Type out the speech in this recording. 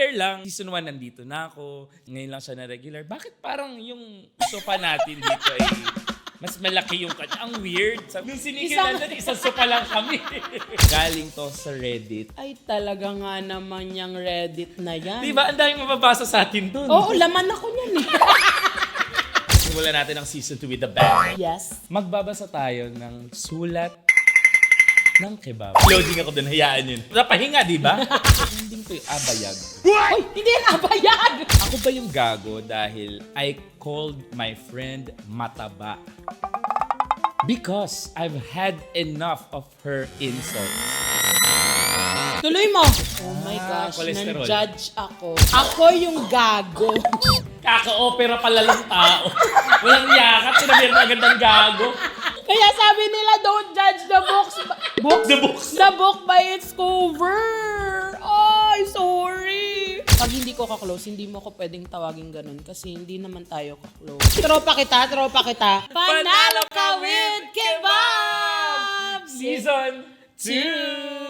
regular lang. Season 1 nandito na ako. Ngayon lang siya na regular. Bakit parang yung sofa natin dito ay mas malaki yung kanya? Ang weird. Nung sinigilan na, isang sofa lang kami. Galing to sa Reddit. Ay, talaga nga naman yung Reddit na yan. Di ba? Ang daming mababasa sa atin dun. Oo, laman ako niyan eh. Simulan natin ang season 2 with the bang. Yes. Magbabasa tayo ng sulat ng kebab. Loading ako dun, hayaan yun. Napahinga, di ba? Hindi ko yung abayag. Hoy, hindi yan abayag! Ako ba yung gago dahil I called my friend mataba? Because I've had enough of her insults. Tuloy mo. Oh my gosh, cholesterol. nan-judge ako. Ako yung gago. Kaka-opera pala lang tao. Walang yakat, sinabihan mo agad ng gago. Kaya sabi nila, don't judge the books. The books. The book by its cover. Ay, sorry. Pag hindi ko ka-close, hindi mo ko pwedeng tawagin ganun kasi hindi naman tayo ka-close. Tropa kita. Panalo ka with kebab! Season 2!